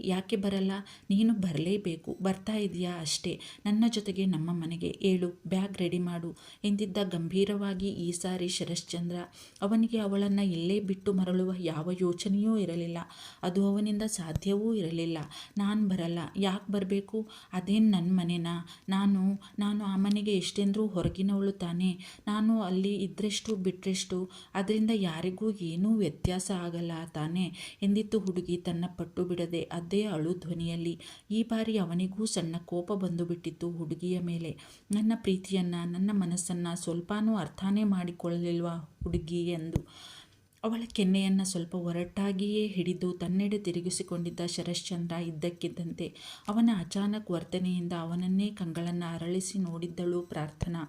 ಯಾಕೆ ಬರಲ್ಲ? ನೀನು ಬರಲೇಬೇಕು. ಬರ್ತಾ ಇದೆಯಾ ಅಷ್ಟೇ ನನ್ನ ಜೊತೆಗೆ ನಮ್ಮ ಮನೆಗೆ. ಏಳು, ಬ್ಯಾಗ್ ರೆಡಿ ಮಾಡು ಎಂದಿದ್ದ ಗಂಭೀರವಾಗಿ ಈ ಸಾರಿ ಶರಶ್ಚಂದ್ರ. ಅವನಿಗೆ ಅವಳನ್ನು ಇಲ್ಲೇ ಬಿಟ್ಟು ಮರಳುವ ಯಾವ ಯೋಚನೆಯೂ ಇರಲಿಲ್ಲ. ಅದು ಅವನಿಂದ ಸಾಧ್ಯವೂ ಇರಲಿಲ್ಲ. ನಾನು ಬರಲ್ಲ. ಯಾಕೆ ಬರಬೇಕು? ಅದೇನು ನನ್ನ ಮನೆನಾ? ನಾನು ಆ ಮನೆಗೆ ಎಷ್ಟೆಂದರೂ ಹೊರಗಿನವಳು ತಾನೇ. ನಾನು ಅಲ್ಲಿ ಇದ್ರೆಷ್ಟು ಬಿಟ್ರೆಷ್ಟು ಅದರಿಂದ ಯಾರಿಗೂ ಏನೂ ವ್ಯತ್ಯಾಸ ಆಗಲ್ಲ ತಾನೇ ಎಂದಿತ್ತು ಹುಡುಗಿ ತನ್ನ ಪಟ್ಟು ಬಿಡದೆ ಅದೇ ಅಳು ಧ್ವನಿಯಲ್ಲಿ. ಈ ಬಾರಿ ಅವನಿಗೂ ಸಣ್ಣ ಕೋಪ ಬಂದು ಬಿಟ್ಟಿತ್ತು ಹುಡುಗಿಯ ಮೇಲೆ. ನನ್ನ ಪ್ರೀತಿಯನ್ನು, ನನ್ನ ಮನಸ್ಸನ್ನು ಸ್ವಲ್ಪನೂ ಅರ್ಥನೇ ಮಾಡಿಕೊಳ್ಳಲಿಲ್ವಾ ಹುಡುಗಿ ಎಂದು. ಅವಳ ಕೆನ್ನೆಯನ್ನು ಸ್ವಲ್ಪ ಒರಟಾಗಿಯೇ ಹಿಡಿದು ತನ್ನೆಡೆ ತಿರುಗಿಸಿಕೊಂಡಿದ್ದ ಶರಶ್ಚಂದ್ರ ಇದ್ದಕ್ಕಿದ್ದಂತೆ ಅವನ ಅಚಾನಕ್ ವರ್ತನೆಯಿಂದ ಅವನನ್ನೇ ಕಂಗಳನ್ನು ಅರಳಿಸಿ ನೋಡಿದ್ದಳು ಪ್ರಾರ್ಥನಾ.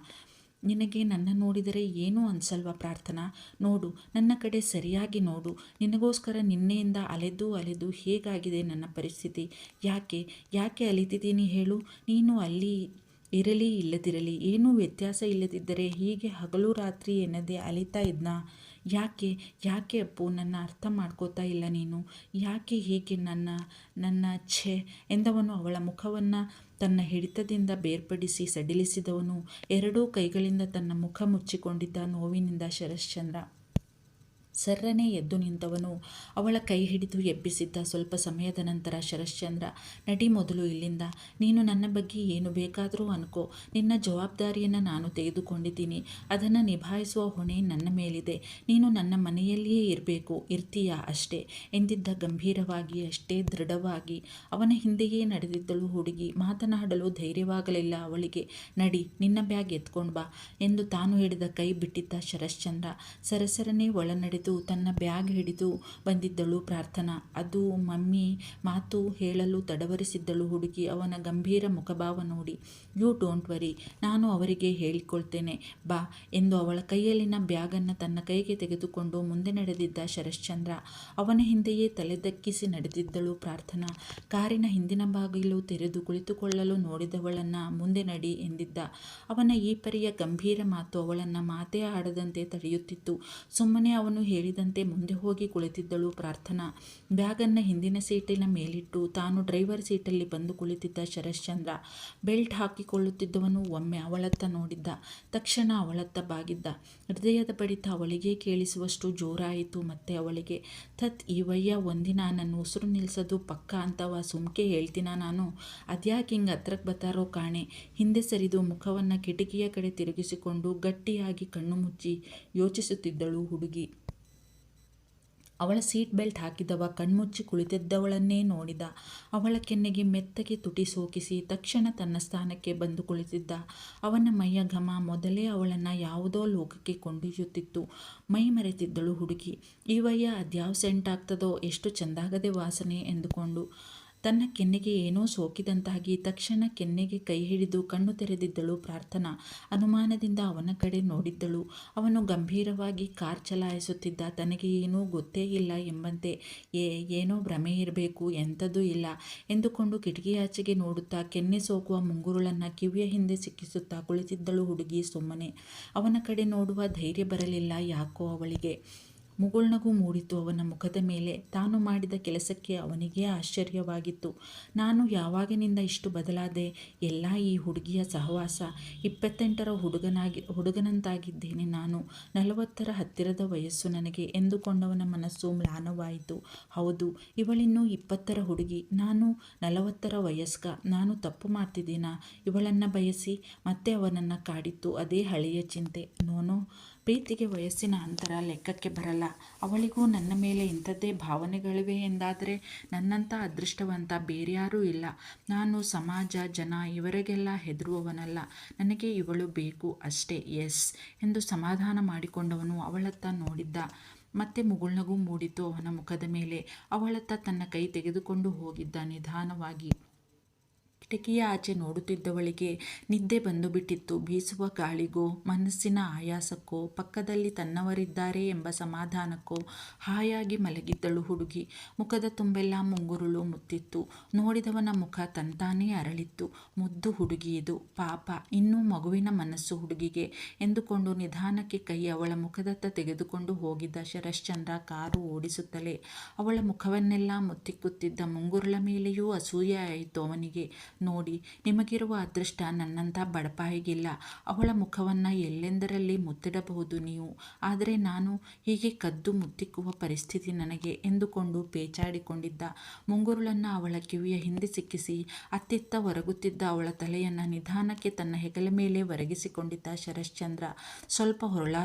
ನಿನಗೆ ನನ್ನ ನೋಡಿದರೆ ಏನೂ ಅನ್ಸಲ್ವಾ ಪ್ರಾರ್ಥನಾ? ನೋಡು, ನನ್ನ ಕಡೆ ಸರಿಯಾಗಿ ನೋಡು. ನಿನಗೋಸ್ಕರ ನಿನ್ನೆಯಿಂದ ಅಲೆದು ಹೇಗಾಗಿದೆ ನನ್ನ ಪರಿಸ್ಥಿತಿ. ಯಾಕೆ ಅಲಿತಿದ್ದೀನಿ ಹೇಳು? ನೀನು ಅಲ್ಲಿ ಇರಲಿ ಇಲ್ಲದಿರಲಿ ಏನೂ ವ್ಯತ್ಯಾಸ ಇಲ್ಲದಿದ್ದರೆ ಹೀಗೆ ಹಗಲು ರಾತ್ರಿ ಎನ್ನದೇ ಅಲಿತಾ ಇದ್ನಾ? ಯಾಕೆ ಅಪ್ಪು ನನ್ನ ಅರ್ಥ ಮಾಡ್ಕೋತಾ ಇಲ್ಲ ನೀನು? ಯಾಕೆ ಹೀಗೆ ನನ್ನ ಛೆ ಎಂದವನು ಅವಳ ಮುಖವನ್ನು ತನ್ನ ಹಿಡಿತದಿಂದ ಬೇರ್ಪಡಿಸಿ ಸಡಿಲಿಸಿದವನು ಎರಡೂ ಕೈಗಳಿಂದ ತನ್ನ ಮುಖ ಮುಚ್ಚಿಕೊಂಡಿದ್ದ ನೋವಿನಿಂದ ಶರಶ್ಚಂದ್ರ. ಸರ್ರನೆ ಎದ್ದು ನಿಂತವನು ಅವಳ ಕೈ ಹಿಡಿದು ಎಬ್ಬಿಸಿದ್ದ. ಸ್ವಲ್ಪ ಸಮಯದ ನಂತರ ಶರಶ್ಚಂದ್ರ, ನಡಿ ಮೊದಲು ಇಲ್ಲಿಂದ. ನೀನು ನನ್ನ ಬಗ್ಗೆ ಏನು ಬೇಕಾದರೂ ಅನ್ಕೋ. ನಿನ್ನ ಜವಾಬ್ದಾರಿಯನ್ನು ನಾನು ತೆಗೆದುಕೊಂಡಿದ್ದೀನಿ. ಅದನ್ನು ನಿಭಾಯಿಸುವ ಹೊಣೆ ನನ್ನ ಮೇಲಿದೆ. ನೀನು ನನ್ನ ಮನೆಯಲ್ಲಿಯೇ ಇರಬೇಕು. ಇರ್ತೀಯಾ ಅಷ್ಟೇ ಎಂದಿದ್ದ ಗಂಭೀರವಾಗಿ, ಅಷ್ಟೇ ದೃಢವಾಗಿ. ಅವನ ಹಿಂದೆಯೇ ನಡೆದಿದ್ದಳು ಹುಡುಗಿ. ಮಾತನಾಡಲು ಧೈರ್ಯವಾಗಲಿಲ್ಲ ಅವಳಿಗೆ. ನಡಿ, ನಿನ್ನ ಬ್ಯಾಗ್ ಎತ್ಕೊಂಡು ಬಾ ಎಂದು ತಾನು ಹಿಡಿದ ಕೈ ಬಿಟ್ಟಿದ್ದ ಶರಶ್ಚಂದ್ರ ಸರಸರನೆ ಒಳನಡೆ ನಡೆದು ತನ್ನ ಬ್ಯಾಗ್ ಹಿಡಿದು ಬಂದಿದ್ದಳು ಪ್ರಾರ್ಥನಾ. ಅದು ಮಮ್ಮಿ ಮಾತು ಹೇಳಲು ತಡವರಿಸಿದ್ದಳು ಹುಡುಗಿ ಅವನ ಗಂಭೀರ ಮುಖಭಾವ ನೋಡಿ. ಯು ಡೋಂಟ್ ವರಿ, ನಾನು ಅವರಿಗೆ ಹೇಳಿಕೊಳ್ತೇನೆ ಬಾ ಎಂದು ಅವಳ ಕೈಯಲ್ಲಿನ ಬ್ಯಾಗನ್ನು ತನ್ನ ಕೈಗೆ ತೆಗೆದುಕೊಂಡು ಮುಂದೆ ನಡೆದಿದ್ದ ಶರಶ್ಚಂದ್ರ. ಅವನ ಹಿಂದೆಯೇ ತಲೆದಕ್ಕಿಸಿ ನಡೆದಿದ್ದಳು ಪ್ರಾರ್ಥನಾ. ಕಾರಿನ ಹಿಂದಿನ ಬಾಗಿಲು ತೆರೆದು ಕುಳಿತುಕೊಳ್ಳಲು ನೋಡಿದವಳನ್ನ ಮುಂದೆ ನಡಿ ಎಂದಿದ್ದ. ಅವನ ಈ ಪರಿಯ ಗಂಭೀರ ಮಾತು ಅವಳನ್ನು ಮಾತೇ ಆಡದಂತೆ ತಡೆಯುತ್ತಿತ್ತು. ಸುಮ್ಮನೆ ಅವನು ಹೇಳಿದಂತೆ ಮುಂದೆ ಹೋಗಿ ಕುಳಿತಿದ್ದಳು ಪ್ರಾರ್ಥನಾ. ಬ್ಯಾಗನ್ನು ಹಿಂದಿನ ಸೀಟಿನ ಮೇಲಿಟ್ಟು ತಾನು ಡ್ರೈವರ್ ಸೀಟಲ್ಲಿ ಬಂದು ಕುಳಿತಿದ್ದ ಶರಶ್ಚಂದ್ರ. ಬೆಲ್ಟ್ ಹಾಕಿಕೊಳ್ಳುತ್ತಿದ್ದವನು ಒಮ್ಮೆ ಅವಳತ್ತ ನೋಡಿದ್ದ. ತಕ್ಷಣ ಅವಳತ್ತ ಬಾಗಿದ್ದ. ಹೃದಯದ ಬಡಿತ ಅವಳಿಗೆ ಕೇಳಿಸುವಷ್ಟು ಜೋರಾಯಿತು. ಮತ್ತೆ ಅವಳಿಗೆ, ಥತ್ ಇವಯ್ಯ ಒಂದಿನ ನನ್ನ ಉಸಿರು ನಿಲ್ಸೋದು ಪಕ್ಕ ಅಂತವ ಸುಮ್ಕೆ ಹೇಳ್ತೀನ ನಾನು. ಅದ್ಯಾಕೆ ಹಿಂಗೆ ಹತ್ರಕ್ಕೆ ಬತ್ತಾರೋ ಕಾಣೆ. ಹಿಂದೆ ಸರಿದು ಮುಖವನ್ನು ಕಿಟಕಿಯ ಕಡೆ ತಿರುಗಿಸಿಕೊಂಡು ಗಟ್ಟಿಯಾಗಿ ಕಣ್ಣು ಮುಚ್ಚಿ ಯೋಚಿಸುತ್ತಿದ್ದಳು ಹುಡುಗಿ. ಅವಳ ಸೀಟ್ ಬೆಲ್ಟ್ ಹಾಕಿದವ ಕಣ್ಮುಚ್ಚಿ ಕುಳಿತಿದ್ದವಳನ್ನೇ ನೋಡಿದ. ಅವಳ ಕೆನ್ನೆಗೆ ಮೆತ್ತಗೆ ತುಟಿ ಸೋಕಿಸಿ ತಕ್ಷಣ ತನ್ನ ಸ್ಥಾನಕ್ಕೆ ಬಂದು ಕುಳಿತಿದ್ದ. ಅವನ ಮೈಯ ಘಮ ಮೊದಲೇ ಅವಳನ್ನು ಯಾವುದೋ ಲೋಕಕ್ಕೆ ಕೊಂಡೊಯ್ಯುತ್ತಿತ್ತು. ಮೈ ಮರೆತಿದ್ದಳು ಹುಡುಗಿ. ಇವಯ್ಯ ಅದ್ಯಾವ ಸೆಂಟ್ ಆಗ್ತದೋ, ಎಷ್ಟು ಚೆಂದಾಗದೆ ವಾಸನೆ ಎಂದುಕೊಂಡು. ತನ್ನ ಕೆನ್ನೆಗೆ ಏನೋ ಸೋಕಿದಂತಾಗಿ ತಕ್ಷಣ ಕೆನ್ನೆಗೆ ಕೈ ಹಿಡಿದು ಕಣ್ಣು ತೆರೆದಿದ್ದಳು ಪ್ರಾರ್ಥನಾ. ಅನುಮಾನದಿಂದ ಅವನ ಕಡೆ ನೋಡಿದ್ದಳು. ಅವನು ಗಂಭೀರವಾಗಿ ಕಾರ್ ಚಲಾಯಿಸುತ್ತಿದ್ದ. ತನಗೆ ಏನೂ ಗೊತ್ತೇ ಇಲ್ಲ ಎಂಬಂತೆ ಏನೋ ಭ್ರಮೆ ಇರಬೇಕು, ಎಂಥದ್ದೂ ಇಲ್ಲ ಎಂದುಕೊಂಡು ಕಿಟಕಿಯಾಚೆಗೆ ನೋಡುತ್ತಾ ಕೆನ್ನೆ ಸೋಕುವ ಮುಂಗುರುಳನ್ನು ಕಿವಿಯ ಹಿಂದೆ ಸಿಕ್ಕಿಸುತ್ತಾ ಕುಳಿತಿದ್ದಳು ಹುಡುಗಿ ಸುಮ್ಮನೆ. ಅವನ ಕಡೆ ನೋಡುವ ಧೈರ್ಯ ಬರಲಿಲ್ಲ ಯಾಕೋ ಅವಳಿಗೆ. ಮುಗುಳ್ನಗು ಮೂಡಿತು ಅವನ ಮುಖದ ಮೇಲೆ. ತಾನು ಮಾಡಿದ ಕೆಲಸಕ್ಕೆ ಅವನಿಗೇ ಆಶ್ಚರ್ಯವಾಗಿತ್ತು. ನಾನು ಯಾವಾಗಿನಿಂದ ಇಷ್ಟು ಬದಲಾದೆ? ಎಲ್ಲ ಈ ಹುಡುಗಿಯ ಸಹವಾಸ. 28ರ ಹುಡುಗನಂತಾಗಿದ್ದೇನೆ ನಾನು. 40ರ ಹತ್ತಿರದ ವಯಸ್ಸು ನನಗೆ ಎಂದುಕೊಂಡವನ ಮನಸ್ಸು ಮ್ಲಾನವಾಯಿತು. ಹೌದು, ಇವಳಿನ್ನೂ 20ರ ಹುಡುಗಿ, ನಾನು 40ರ ವಯಸ್ಕ. ನಾನು ತಪ್ಪು ಮಾಡ್ತಿದ್ದೀನಾ ಇವಳನ್ನು ಬಯಸಿ? ಮತ್ತೆ ಅವನನ್ನು ಕಾಡಿತ್ತು ಅದೇ ಹಳೆಯ ಚಿಂತೆ. ನೋನೋ, ಪ್ರೀತಿಗೆ ವಯಸ್ಸಿನ ಅಂತರ ಲೆಕ್ಕಕ್ಕೆ ಬರಲ್ಲ. ಅವಳಿಗೂ ನನ್ನ ಮೇಲೆ ಇಂಥದ್ದೇ ಭಾವನೆಗಳಿವೆ ಎಂದಾದರೆ ನನ್ನಂಥ ಅದೃಷ್ಟವಂತ ಬೇರ್ಯಾರೂ ಇಲ್ಲ. ನಾನು ಸಮಾಜ, ಜನ ಇವರಿಗೆಲ್ಲ ಹೆದರುವವನಲ್ಲ. ನನಗೆ ಇವಳು ಬೇಕು ಅಷ್ಟೇ, ಎಸ್ ಎಂದು ಸಮಾಧಾನ ಮಾಡಿಕೊಂಡವನು ಅವಳತ್ತ ನೋಡಿದ್ದ. ಮತ್ತೆ ಮುಗುಳ್ನಗು ಮೂಡಿತು ಅವನ ಮುಖದ ಮೇಲೆ. ಅವಳತ್ತ ತನ್ನ ಕೈ ತೆಗೆದುಕೊಂಡು ಹೋಗಿದ್ದ ನಿಧಾನವಾಗಿ. ಕಿಟಕಿಯ ಆಚೆ ನೋಡುತ್ತಿದ್ದವಳಿಗೆ ನಿದ್ದೆ ಬಂದು ಬಿಟ್ಟಿತ್ತು. ಬೀಸುವ ಗಾಳಿಗೋ, ಮನಸ್ಸಿನ ಆಯಾಸಕ್ಕೋ, ಪಕ್ಕದಲ್ಲಿ ತನ್ನವರಿದ್ದಾರೆ ಎಂಬ ಸಮಾಧಾನಕ್ಕೋ ಹಾಯಾಗಿ ಮಲಗಿದ್ದಳು ಹುಡುಗಿ. ಮುಖದ ತುಂಬೆಲ್ಲ ಮುಂಗುರುಳು ಮುತ್ತಿತ್ತು. ನೋಡಿದವನ ಮುಖ ತಂತಾನೇ ಅರಳಿತ್ತು. ಮುದ್ದು ಹುಡುಗಿ ಇದು, ಪಾಪ, ಇನ್ನೂ ಮಗುವಿನ ಮನಸ್ಸು ಹುಡುಗಿಗೆ ಎಂದುಕೊಂಡು ನಿಧಾನಕ್ಕೆ ಕೈ ಅವಳ ಮುಖದತ್ತ ತೆಗೆದುಕೊಂಡು ಹೋಗಿದ್ದ ಶರಶ್ಚಂದ್ರ ಕಾರು ಓಡಿಸುತ್ತಲೇ. ಅವಳ ಮುಖವನ್ನೆಲ್ಲ ಮುತ್ತಿಕ್ಕುತ್ತಿದ್ದ ಮುಂಗುರುಳ ಮೇಲೆಯೂ ಅಸೂಯೆ ಆಯಿತು ಅವನಿಗೆ. ನೋಡಿ, ನಿಮಗಿರುವ ಅದೃಷ್ಟ ನನ್ನಂಥ ಬಡಪಾಯಿಗಿಲ್ಲ. ಅವಳ ಮುಖವನ್ನು ಎಲ್ಲೆಂದರಲ್ಲಿ ಮುತ್ತಿಡಬಹುದು ನೀವು, ಆದರೆ ನಾನು ಹೀಗೆ ಕದ್ದು ಮುತ್ತಿಕ್ಕುವ ಪರಿಸ್ಥಿತಿ ನನಗೆ ಎಂದುಕೊಂಡು ಪೇಚಾಡಿಕೊಂಡಿದ್ದ. ಮುಂಗುರುಳನ್ನು ಅವಳ ಕಿವಿಯ ಹಿಂದೆ ಸಿಕ್ಕಿಸಿ ಅತ್ತಿತ್ತ ಹೊರಗುತ್ತಿದ್ದ ಅವಳ ತಲೆಯನ್ನು ನಿಧಾನಕ್ಕೆ ತನ್ನ ಹೆಗಲ ಮೇಲೆ ಒರಗಿಸಿಕೊಂಡಿದ್ದ ಶರಶ್ಚಂದ್ರ. ಸ್ವಲ್ಪ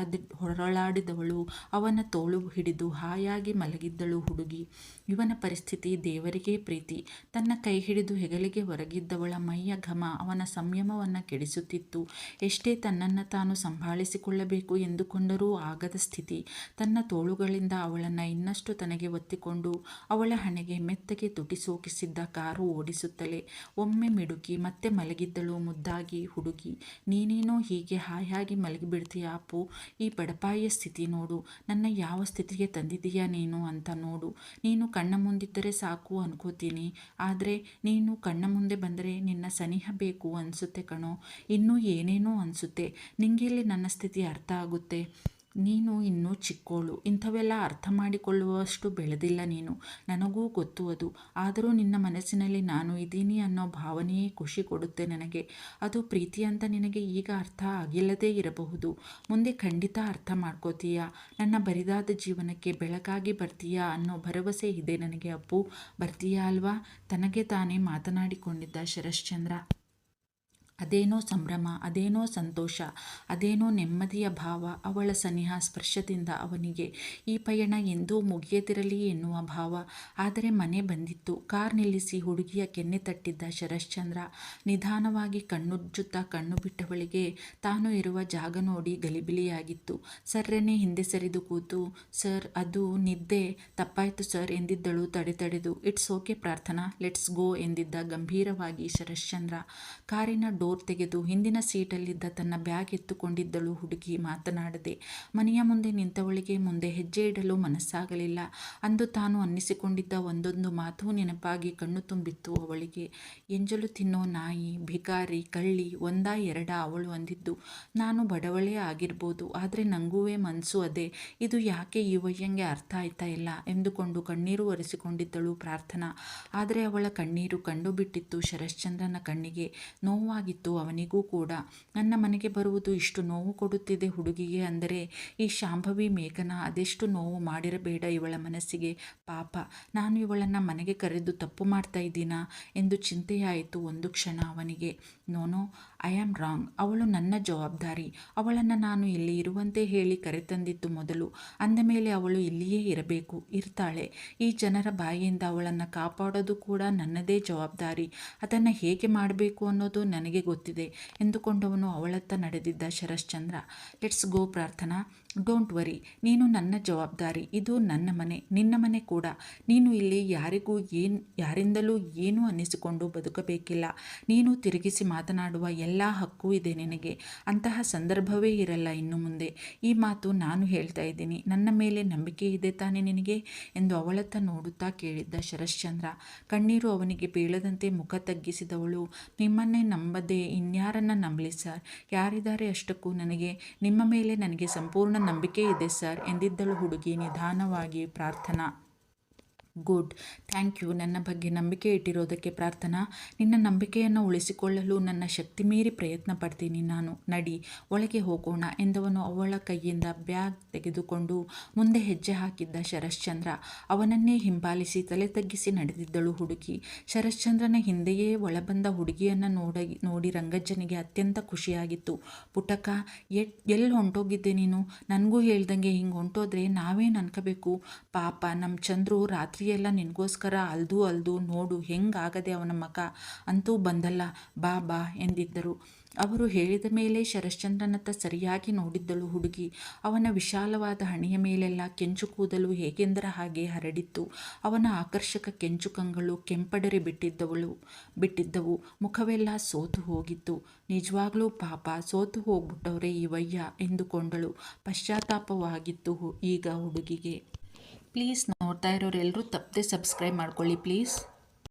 ಹೊರಳಾಡಿದವಳು ಅವನ ತೋಳು ಹಿಡಿದು ಹಾಯಾಗಿ ಮಲಗಿದ್ದಳು ಹುಡುಗಿ. ಇವನ ಪರಿಸ್ಥಿತಿ ದೇವರಿಗೇ ಪ್ರೀತಿ. ತನ್ನ ಕೈ ಹಿಡಿದು ಹೆಗಲಿಗೆ ಹೊರಗಿದ್ದವಳ ಮೈಯ ಘಮ ಅವನ ಸಂಯಮವನ್ನು ಕೆಡಿಸುತ್ತಿತ್ತು. ಎಷ್ಟೇ ತನ್ನನ್ನು ತಾನು ಸಂಭಾಳಿಸಿಕೊಳ್ಳಬೇಕು ಎಂದುಕೊಂಡರೂ ಆಗದ ಸ್ಥಿತಿ. ತನ್ನ ತೋಳುಗಳಿಂದ ಅವಳನ್ನು ಇನ್ನಷ್ಟು ತನಗೆ ಒತ್ತಿಕೊಂಡು ಅವಳ ಹಣೆಗೆ ಮೆತ್ತಗೆ ತುಟಿ ಸೋಕಿಸಿದ್ದ ಕಾರು ಓಡಿಸುತ್ತಲೇ. ಒಮ್ಮೆ ಮಿಡುಕಿ ಮತ್ತೆ ಮಲಗಿದ್ದಳು ಮುದ್ದಾಗಿ ಹುಡುಗಿ. ನೀನೇನೋ ಹೀಗೆ ಹಾಯಾಗಿ ಮಲಗಿಬಿಡ್ತೀಯ ಅಪ್ಪು. ಈ ಬಡಪಾಯಿಯ ಸ್ಥಿತಿ ನೋಡು. ನನ್ನ ಯಾವ ಸ್ಥಿತಿಗೆ ತಂದಿದ್ದೀಯಾ ನೀನು ಅಂತ ನೋಡು. ನೀನು ಕಣ್ಣ ಮುಂದಿದ್ದರೆ ಸಾಕು ಅನ್ಕೋತೀನಿ, ಆದರೆ ನೀನು ಕಣ್ಣ ಮುಂದೆ ಬಂದರೆ ನಿನ್ನ ಸನಿಹ ಬೇಕು ಅನಿಸುತ್ತೆ ಕಣೋ. ಇನ್ನೂ ಏನೇನೋ ಅನಿಸುತ್ತೆ. ನಿಂಗೆಲ್ಲಿ ನನ್ನ ಸ್ಥಿತಿ ಅರ್ಥ ಆಗುತ್ತೆ? ನೀನು ಇನ್ನೂ ಚಿಕ್ಕೋಳು. ಇಂಥವೆಲ್ಲ ಅರ್ಥ ಮಾಡಿಕೊಳ್ಳುವಷ್ಟು ಬೆಳೆದಿಲ್ಲ ನೀನು. ನನಗೂ ಗೊತ್ತು ಅದು. ಆದರೂ ನಿನ್ನ ಮನಸ್ಸಿನಲ್ಲಿ ನಾನು ಇದ್ದೀನಿ ಅನ್ನೋ ಭಾವನೆಯೇ ಖುಷಿ ಕೊಡುತ್ತೆ ನನಗೆ. ಅದು ಪ್ರೀತಿ ಅಂತ ನಿನಗೆ ಈಗ ಅರ್ಥ ಆಗಿಲ್ಲದೇ ಇರಬಹುದು. ಮುಂದೆ ಖಂಡಿತ ಅರ್ಥ ಮಾಡ್ಕೋತೀಯ. ನನ್ನ ಬರಿದಾದ ಜೀವನಕ್ಕೆ ಬೆಳಕಾಗಿ ಬರ್ತೀಯಾ ಅನ್ನೋ ಭರವಸೆ ಇದೆ ನನಗೆ ಅಪ್ಪು. ಬರ್ತೀಯಾ ಅಲ್ವಾ? ತನಗೆ ತಾನೇ ಮಾತನಾಡಿಕೊಂಡಿದ್ದ ಶರಶ್ಚಂದ್ರ. ಅದೇನೋ ಸಂಭ್ರಮ, ಅದೇನೋ ಸಂತೋಷ, ಅದೇನೋ ನೆಮ್ಮದಿಯ ಭಾವ ಅವಳ ಸನಿಹ ಸ್ಪರ್ಶದಿಂದ ಅವನಿಗೆ. ಈ ಪಯಣ ಎಂದೂ ಮುಗಿಯದಿರಲಿ ಎನ್ನುವ ಭಾವ. ಆದರೆ ಮನೆ ಬಂದಿತ್ತು. ಕಾರ್ ನಿಲ್ಲಿಸಿ ಹುಡುಗಿಯ ಕೆನ್ನೆ ತಟ್ಟಿದ್ದ ಶರಶ್ಚಂದ್ರ. ನಿಧಾನವಾಗಿ ಕಣ್ಣುಜ್ಜುತ್ತಾ ಕಣ್ಣು ಬಿಟ್ಟವಳಿಗೆ ತಾನು ಇರುವ ಜಾಗ ನೋಡಿ ಗಲಿಬಿಲಿಯಾಗಿತ್ತು. ಸರ್ರನೆ ಹಿಂದೆ ಸರಿದು ಕೂತು, ಸರ್ ಅದು ನಿದ್ದೆ ತಪ್ಪಾಯ್ತು ಸರ್ ಎಂದಿದ್ದಳು ತಡೆದು. ಇಟ್ಸ್ ಓಕೆ ಪ್ರಾರ್ಥನಾ, ಲೆಟ್ಸ್ ಗೋ ಎಂದಿದ್ದ ಗಂಭೀರವಾಗಿ ಶರಶ್ಚಂದ್ರ. ಕಾರಿನ ಡೋರ್ ತೆಗೆದು ಹಿಂದಿನ ಸೀಟಲ್ಲಿದ್ದ ತನ್ನ ಬ್ಯಾಗ್ ಎತ್ತುಕೊಂಡಿದ್ದಳು ಹುಡುಗಿ ಮಾತನಾಡದೆ. ಮನೆಯ ಮುಂದೆ ನಿಂತವಳಿಗೆ ಮುಂದೆ ಹೆಜ್ಜೆ ಇಡಲು ಮನಸ್ಸಾಗಲಿಲ್ಲ. ಅಂದು ತಾನು ಅನ್ನಿಸಿಕೊಂಡಿದ್ದ ಒಂದೊಂದು ಮಾತು ನೆನಪಾಗಿ ಕಣ್ಣು ತುಂಬಿತ್ತು ಅವಳಿಗೆ. ಎಂಜಲು ತಿನ್ನೋ ನಾಯಿ, ಭಿಕಾರಿ, ಕಳ್ಳಿ, ಒಂದಾ ಎರಡಾ ಅವಳು ಅಂದಿದ್ದು. ನಾನು ಬಡವಳೇ ಆಗಿರ್ಬೋದು, ಆದರೆ ನಂಗೂವೇ ಮನಸ್ಸು ಅದೇ. ಇದು ಯಾಕೆ ಈ ವಯ್ಯಂಗೆ ಅರ್ಥ ಆಯ್ತಾ ಇಲ್ಲ ಎಂದುಕೊಂಡು ಕಣ್ಣೀರು ಒರೆಸಿಕೊಂಡಿದ್ದಳು ಪ್ರಾರ್ಥನಾ. ಆದರೆ ಅವಳ ಕಣ್ಣೀರು ಕಂಡು ಬಿಟ್ಟಿತ್ತು ಶರಶ್ಚಂದ್ರನ ಕಣ್ಣಿಗೆ. ನೋವಾಗಿತ್ತು ಅವನಿಗೂ ಕೂಡ. ನನ್ನ ಮನೆಗೆ ಬರುವುದು ಇಷ್ಟು ನೋವು ಕೊಡುತ್ತಿದೆ ಹುಡುಗಿಗೆ ಅಂದರೆ ಈ ಶಾಂಭವಿ ಮೇಘನ ಅದೆಷ್ಟು ನೋವು ಮಾಡಿರಬೇಡ ಇವಳ ಮನಸ್ಸಿಗೆ. ಪಾಪ, ನಾನು ಇವಳನ್ನು ಮನೆಗೆ ಕರೆದು ತಪ್ಪು ಮಾಡ್ತಾ ಇದ್ದೀನಾ ಎಂದು ಚಿಂತೆಯಾಯಿತು ಒಂದು ಕ್ಷಣ ಅವನಿಗೆ. No, I am wrong. ಅವಳು ನನ್ನ ಜವಾಬ್ದಾರಿ. ಅವಳನ್ನು ನಾನು ಇಲ್ಲಿ ಇರುವಂತೆ ಹೇಳಿ ಕರೆತಂದಿದ್ದು ಮೊದಲು. ಅಂದ ಮೇಲೆ ಅವಳು ಇಲ್ಲಿಯೇ ಇರಬೇಕು, ಇರ್ತಾಳೆ. ಈ ಜನರ ಬಾಯಿಯಿಂದ ಅವಳನ್ನು ಕಾಪಾಡೋದು ಕೂಡ ನನ್ನದೇ ಜವಾಬ್ದಾರಿ. ಅದನ್ನು ಹೇಗೆ ಮಾಡಬೇಕು ಅನ್ನೋದು ನನಗೆ ಗೊತ್ತಿದೆ ಎಂದುಕೊಂಡವನು ಅವಳತ್ತ ನಡೆದಿದ್ದ ಶರಶ್ಚಂದ್ರ. ಲೆಟ್ಸ್ ಗೋ ಪ್ರಾರ್ಥನಾ, ಡೋಂಟ್ ವರಿ. ನೀನು ನನ್ನ ಜವಾಬ್ದಾರಿ. ಇದು ನನ್ನ ಮನೆ, ನಿನ್ನ ಮನೆ ಕೂಡ. ನೀನು ಇಲ್ಲಿ ಯಾರಿಂದಲೂ ಏನೂ ಅನ್ನಿಸಿಕೊಂಡು ಬದುಕಬೇಕಿಲ್ಲ. ನೀನು ತಿರುಗಿಸಿ ಮಾತನಾಡುವ ಎಲ್ಲ ಹಕ್ಕೂ ಇದೆ ನಿನಗೆ. ಅಂತಹ ಸಂದರ್ಭವೇ ಇರಲ್ಲ ಇನ್ನು ಮುಂದೆ. ಈ ಮಾತು ನಾನು ಹೇಳ್ತಾ ಇದ್ದೀನಿ. ನನ್ನ ಮೇಲೆ ನಂಬಿಕೆ ಇದೆ ತಾನೇ ನಿನಗೆ ಎಂದು ಅವಳತ್ತ ನೋಡುತ್ತಾ ಕೇಳಿದ್ದ ಶರಶ್ಚಂದ್ರ. ಕಣ್ಣೀರು ಅವನಿಗೆ ಬೀಳದಂತೆ ಮುಖ ತಗ್ಗಿಸಿದವಳು. ನಿಮ್ಮನ್ನೇ ನಂಬದೆ ಇನ್ಯಾರನ್ನ ನಂಬಲಿ ಸರ್? ಯಾರಿದ್ದಾರೆ ಅಷ್ಟಕ್ಕೂ ನನಗೆ? ನಿಮ್ಮ ಮೇಲೆ ನನಗೆ ಸಂಪೂರ್ಣ ನಂಬಿಕೆ ಇದೆ ಸರ್ ಎಂದಿದ್ದಳು ಹುಡುಗಿ ನಿಧಾನವಾಗಿ. ಪ್ರಾರ್ಥನಾ, ಗುಡ್, ಥ್ಯಾಂಕ್ ಯು ನನ್ನ ಬಗ್ಗೆ ನಂಬಿಕೆ ಇಟ್ಟಿರೋದಕ್ಕೆ ಪ್ರಾರ್ಥನಾ. ನಿನ್ನ ನಂಬಿಕೆಯನ್ನು ಉಳಿಸಿಕೊಳ್ಳಲು ನನ್ನ ಶಕ್ತಿ ಮೀರಿ ಪ್ರಯತ್ನ ಪಡ್ತೀನಿ ನಾನು. ನಡಿ, ಒಳಗೆ ಹೋಗೋಣ ಎಂದವನು ಅವಳ ಕೈಯಿಂದ ಬ್ಯಾಗ್ ತೆಗೆದುಕೊಂಡು ಮುಂದೆ ಹೆಜ್ಜೆ ಹಾಕಿದ್ದ ಶರಶ್ಚಂದ್ರ. ಅವನನ್ನೇ ಹಿಂಬಾಲಿಸಿ ತಲೆ ತಗ್ಗಿಸಿ ನಡೆದಿದ್ದಳು ಹುಡುಗಿ. ಶರಶ್ಚಂದ್ರನ ಹಿಂದೆಯೇ ಒಳಬಂದ ಹುಡುಗಿಯನ್ನು ನೋಡಿ ರಂಗಜ್ಜನಿಗೆ ಅತ್ಯಂತ ಖುಷಿಯಾಗಿತ್ತು. ಪುಟಕ, ಎಲ್ಲಿ ಹೊಂಟೋಗಿದ್ದೆ ನೀನು? ನನಗೂ ಹೇಳ್ದಂಗೆ ಹಿಂಗೆ ಹೊಂಟೋದ್ರೆ ನಾವೇನು ಅನ್ಕೋಬೇಕು? ಪಾಪ ನಮ್ಮ ಚಂದ್ರು ರಾತ್ರಿ ಎಲ್ಲ ನಿನಗೋಸ್ಕರ ಅಲ್ದು ನೋಡು ಹೆಂಗಾಗದೆ ಅವನ ಮಕ. ಅಂತೂ ಬಂದಲ್ಲ, ಬಾ ಬಾ ಎಂದಿದ್ದರು. ಅವರು ಹೇಳಿದ ಮೇಲೆ ಶರಶ್ಚಂದ್ರನತ್ತ ಸರಿಯಾಗಿ ನೋಡಿದ್ದಳು ಹುಡುಗಿ. ಅವನ ವಿಶಾಲವಾದ ಹಣೆಯ ಮೇಲೆಲ್ಲ ಕೆಂಚು ಕೂದಲು ಹೇಗೆಂದರ ಹಾಗೆ ಹರಡಿತ್ತು. ಅವನ ಆಕರ್ಷಕ ಕೆಂಚು ಕಂಗಳು ಕೆಂಪಡರಿ ಬಿಟ್ಟಿದ್ದವು. ಮುಖವೆಲ್ಲ ಸೋತು ಹೋಗಿತ್ತು. ನಿಜವಾಗ್ಲೂ ಪಾಪ, ಸೋತು ಹೋಗ್ಬಿಟ್ಟವ್ರೆ ಈ ವಯ್ಯ ಎಂದುಕೊಂಡಳು. ಪಶ್ಚಾತ್ತಾಪವಾಗಿತ್ತು ಈಗ ಹುಡುಗಿಗೆ. ಪ್ಲೀಸ್ ನೋಡ್ತಾ ಇರೋರೆಲ್ಲರೂ ತಪ್ಪದೆ ಸಬ್ಸ್ಕ್ರೈಬ್ ಮಾಡ್ಕೊಳ್ಳಿ ಪ್ಲೀಸ್.